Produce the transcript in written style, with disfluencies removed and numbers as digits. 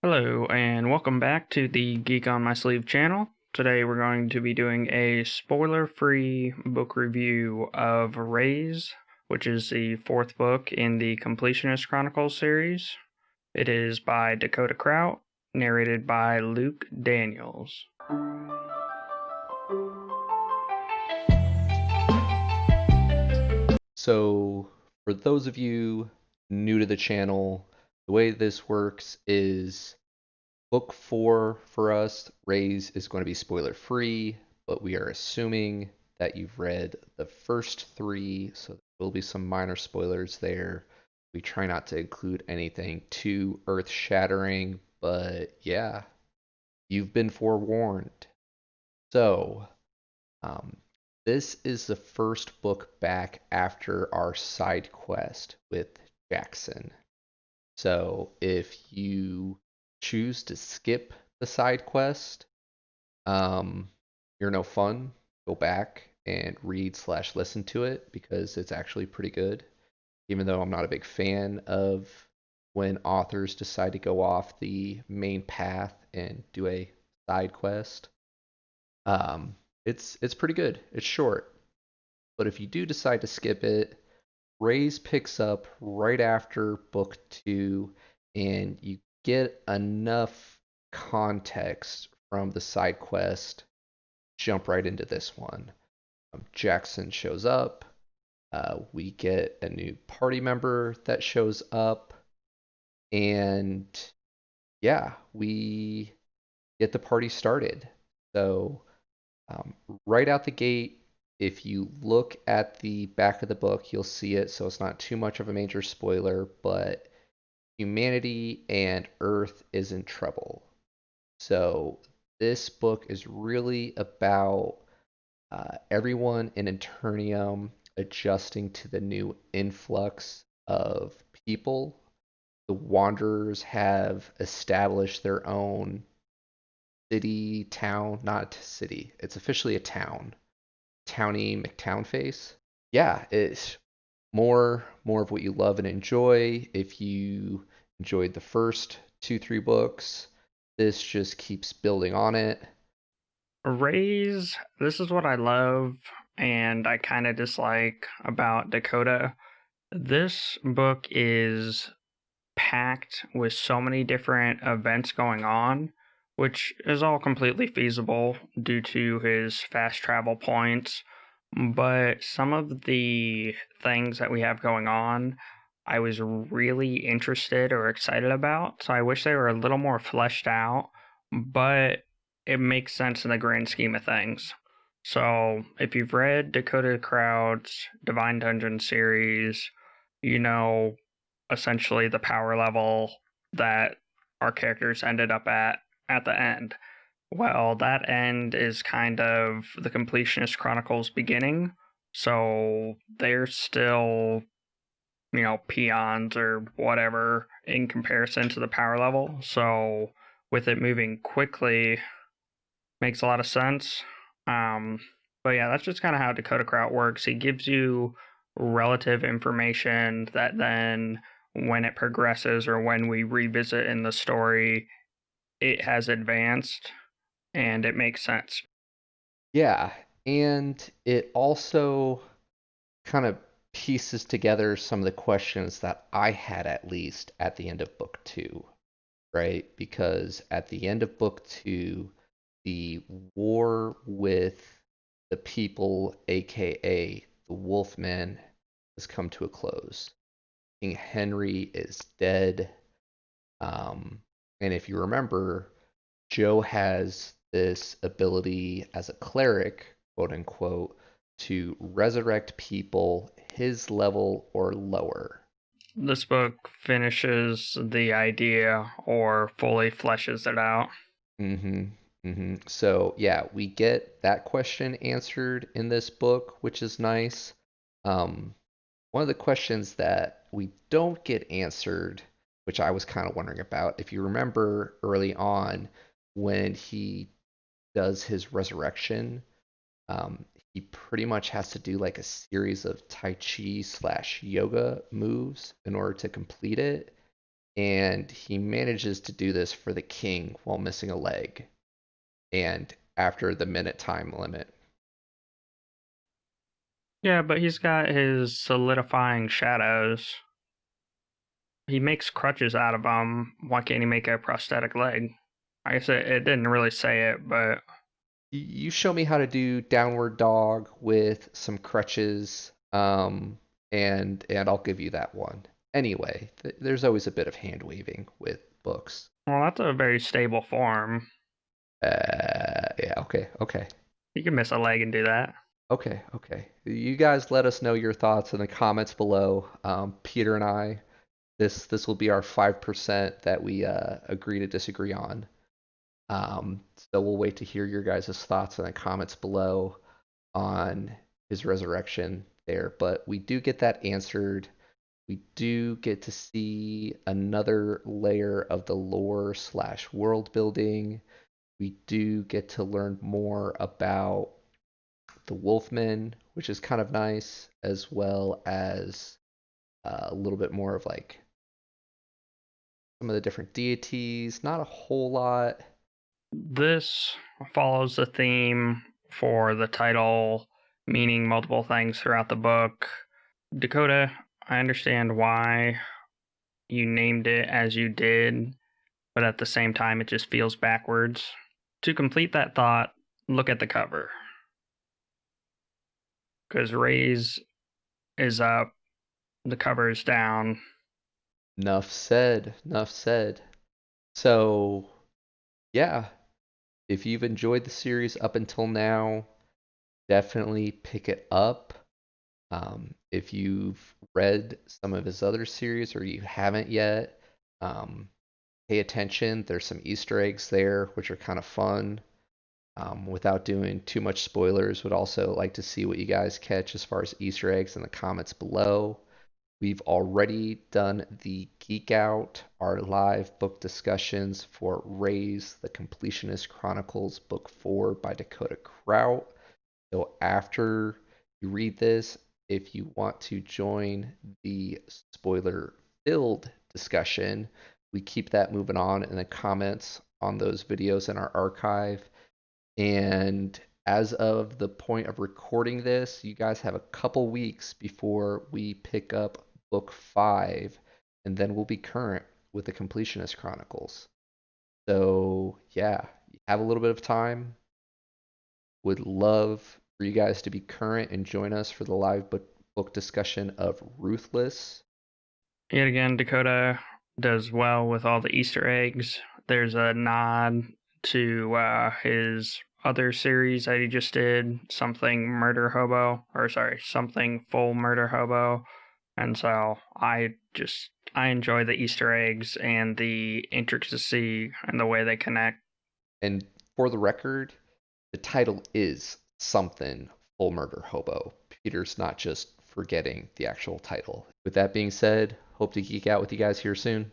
Hello, and welcome back to the Geek on My Sleeve channel. Today we're going to be doing a spoiler-free book review of Raze, which is the fourth book in the Completionist Chronicles series. It is by Dakota Krout, narrated by Luke Daniels. So, for those of you new to the channel, the way this works is book 4 for us, Raze, is going to be spoiler free, but we are assuming that you've read the first 3, so there will be some minor spoilers there. We try not to include anything too earth shattering, but yeah, you've been forewarned. So, um, this is the first book back after our side quest with Jackson. So if you choose to skip the side quest, you're no fun. Go back and read/listen to it because it's actually pretty good. Even though I'm not a big fan of when authors decide to go off the main path and do a side quest. It's pretty good. It's short, but if you do decide to skip it, Raze picks up right after book 2, and you get enough context from the side quest. Jump right into this one. Jackson shows up. We get a new party member that shows up, and yeah, we get the party started. So Um, right out the gate, if you look at the back of the book, you'll see it, so it's not too much of a major spoiler, but humanity and Earth is in trouble. So this book is really about everyone in Eternium adjusting to the new influx of people. The Wanderers have established their own city, town, not city. It's officially a town. Towny McTown face. Yeah, it's more of what you love and enjoy. If you enjoyed the first 2, 3 books, this just keeps building on it. Raze, this is what I love and I kind of dislike about Dakota. This book is packed with so many different events going on, which is all completely feasible due to his fast travel points. But some of the things that we have going on, I was really interested or excited about. So I wish they were a little more fleshed out, but it makes sense in the grand scheme of things. So if you've read Dakota Krout's Divine Dungeon series, you know essentially the power level that our characters ended up at the end. Well, that end is kind of the Completionist Chronicles beginning, so they're still, peons or whatever in comparison to the power level. So with it moving quickly makes a lot of sense. Um, but yeah, that's just kind of how Dakota Krout works. He gives you relative information that then, when it progresses or when we revisit in the story, it has advanced and it makes sense. Yeah, and it also kind of pieces together some of the questions that I had at least at the end of book 2, right? Because at the end of book 2, the war with the people, aka the Wolfmen, has come to a close. King Henry is dead. Um, and if you remember, Joe has this ability as a cleric, quote unquote, to resurrect people his level or lower. This book finishes the idea or fully fleshes it out. Mm-hmm. Mm-hmm. So yeah, we get that question answered in this book, which is nice. Um, One of the questions that we don't get answered, which I was kind of wondering about, if you remember early on when he does his resurrection, um, he pretty much has to do like a series of Tai Chi/yoga moves in order to complete it. and he manages to do this for the king while missing a leg and after the minute time limit. Yeah, but he's got his solidifying shadows. He makes crutches out of them. Why can't he make a prosthetic leg? I guess it didn't really say it, but You show me how to do downward dog with some crutches, and I'll give you that one. Anyway, there's always a bit of hand waving with books. well, that's a very stable form. Yeah, okay, okay. You can miss a leg and do that. Okay, okay. You guys let us know your thoughts in the comments below. Peter and I, this will be our 5% that we agree to disagree on. So we'll wait to hear your guys' thoughts in the comments below on his resurrection there. But we do get that answered. We do get to see another layer of the lore slash world building. We do get to learn more about the Wolfmen, which is kind of nice, as well as a little bit more of like some of the different deities. Not a whole lot. This follows the theme for the title, meaning multiple things throughout the book. Dakota, I understand why you named it as you did, but at the same time, it just feels backwards. To complete that thought, look at the cover. Because Raze is up, the cover is down. Enough said. Enough said. So, yeah, if you've enjoyed the series up until now, definitely pick it up. If you've read some of his other series or you haven't yet, um, pay attention. There's some Easter eggs there, which are kind of fun. Without doing too much spoilers, would also like to see what you guys catch as far as Easter eggs in the comments below. We've already done the Geek Out, our live book discussions for Raze, the Completionist Chronicles, Book 4 by Dakota Krout. So after you read this, if you want to join the spoiler-filled discussion, we keep that moving on in the comments on those videos in our archive. And as of the point of recording this, you guys have a couple weeks before we pick up book 5, and then we'll be current with the Completionist Chronicles. So, yeah, you have a little bit of time. Would love for you guys to be current and join us for the live book discussion of Ruthless. Yet again, Dakota does well with all the Easter eggs. There's a nod to his other series that he just did, something Murder Hobo, or sorry, something Full Murder Hobo. And so I enjoy the Easter eggs and the intricacy and the way they connect. And for the record, the title is something Full Murder Hobo. Peter's not just forgetting the actual title. With that being said, hope to geek out with you guys here soon.